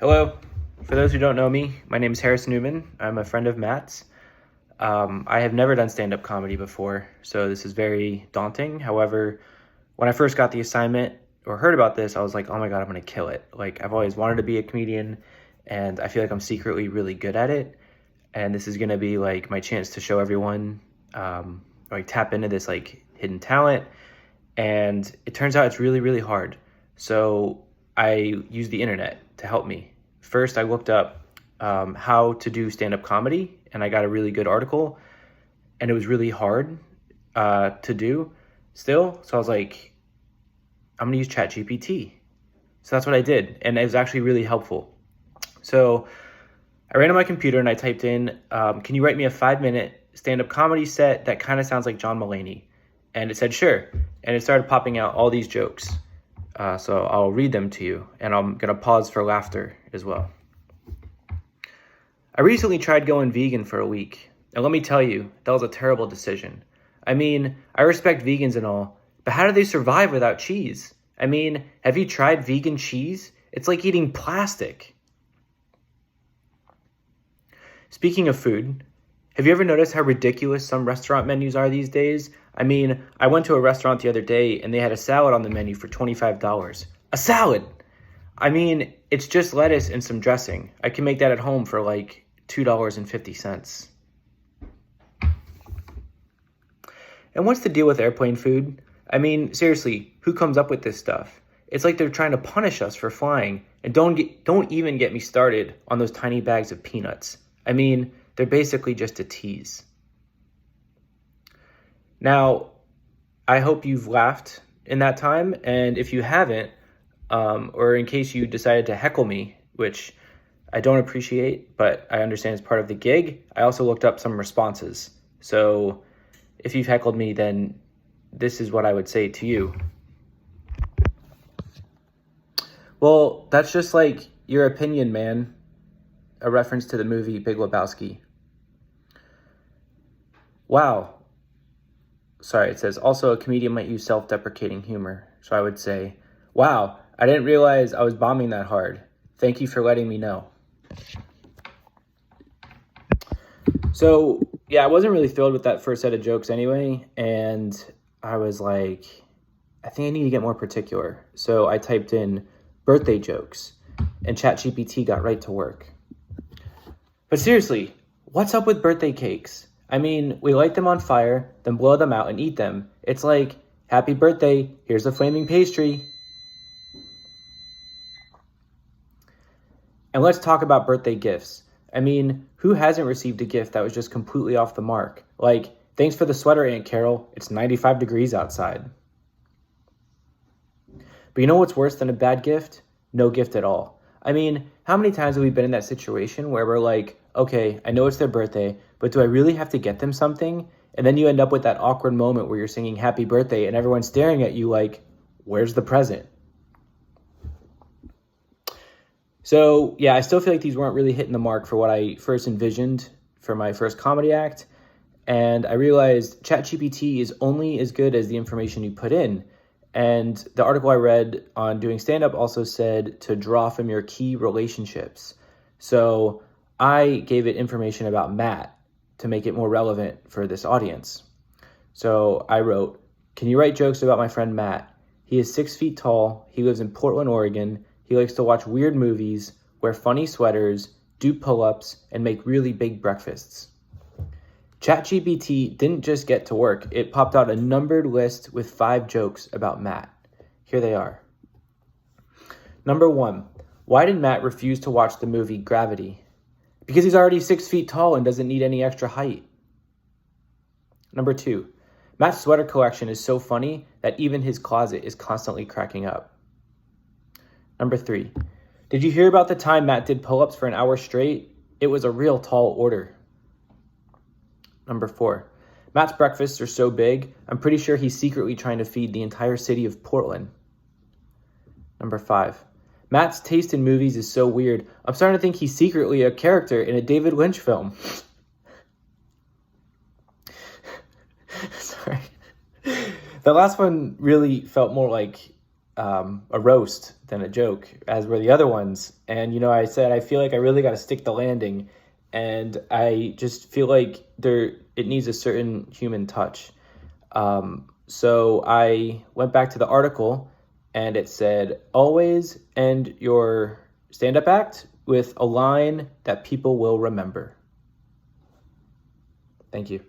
Hello. For those who don't know me, my name is Harris Newman. I'm a friend of Matt's. I have never done stand-up comedy before, so this is very daunting. However, when I first got the assignment or heard about this, I was like, oh my God, I'm going to kill it. Like, I've always wanted to be a comedian, and I feel like I'm secretly really good at it. And this is going to be like my chance to show everyone, like tap into this like hidden talent. And it turns out it's really, really hard. So I used the internet to help me. First, I looked up how to do stand-up comedy, and I got a really good article, and it was really hard to do still. So I was like, I'm gonna use ChatGPT. So that's what I did, and it was actually really helpful. So I ran on my computer and I typed in, can you write me a 5-minute stand-up comedy set that kind of sounds like John Mulaney? And it said, sure. And it started popping out all these jokes. So I'll read them to you, and I'm going to pause for laughter as well. I recently tried going vegan for a week, and let me tell you, that was a terrible decision. I mean, I respect vegans and all, but how do they survive without cheese? I mean, have you tried vegan cheese? It's like eating plastic. Speaking of food, have you ever noticed how ridiculous some restaurant menus are these days? I mean, I went to a restaurant the other day and they had a salad on the menu for $25. A salad! I mean, it's just lettuce and some dressing. I can make that at home for like $2.50. And what's the deal with airplane food? I mean, seriously, who comes up with this stuff? It's like they're trying to punish us for flying. And don't even get me started on those tiny bags of peanuts. I mean, they're basically just a tease. Now, I hope you've laughed in that time, and if you haven't, or in case you decided to heckle me, which I don't appreciate, but I understand it's part of the gig, I also looked up some responses. So if you've heckled me, then this is what I would say to you. Well, that's just like your opinion, man. A reference to the movie Big Lebowski. Wow. Sorry, it says, also a comedian might use self-deprecating humor. So I would say, wow, I didn't realize I was bombing that hard. Thank you for letting me know. So, yeah, I wasn't really thrilled with that first set of jokes anyway. And I was like, I think I need to get more particular. So I typed in birthday jokes, and ChatGPT got right to work. But seriously, what's up with birthday cakes? I mean, we light them on fire, then blow them out and eat them. It's like, happy birthday, here's a flaming pastry. And let's talk about birthday gifts. I mean, who hasn't received a gift that was just completely off the mark? Like, thanks for the sweater, Aunt Carol. It's 95 degrees outside. But you know what's worse than a bad gift? No gift at all. I mean, how many times have we been in that situation where we're like, okay, I know it's their birthday, but do I really have to get them something? And then you end up with that awkward moment where you're singing happy birthday and everyone's staring at you like, where's the present? So yeah, I still feel like these weren't really hitting the mark for what I first envisioned for my first comedy act. And I realized ChatGPT is only as good as the information you put in. And the article I read on doing stand-up also said to draw from your key relationships. So I gave it information about Matt to make it more relevant for this audience. So I wrote, can you write jokes about my friend Matt? He is 6 feet tall. He lives in Portland, Oregon. He likes to watch weird movies, wear funny sweaters, do pull-ups, and make really big breakfasts. ChatGPT didn't just get to work. It popped out a numbered list with 5 jokes about Matt. Here they are. Number 1, why did Matt refuse to watch the movie Gravity? Because he's already 6 feet tall and doesn't need any extra height. Number 2, Matt's sweater collection is so funny that even his closet is constantly cracking up. Number 3, did you hear about the time Matt did pull-ups for an hour straight? It was a real tall order. Number 4, Matt's breakfasts are so big, I'm pretty sure he's secretly trying to feed the entire city of Portland. Number 5, Matt's taste in movies is so weird, I'm starting to think he's secretly a character in a David Lynch film. Sorry. The last one really felt more like a roast than a joke, as were the other ones. And, you know, I said, I feel like I really got to stick the landing. And I just feel like it needs a certain human touch. So I went back to the article and it said, always end your stand-up act with a line that people will remember. Thank you.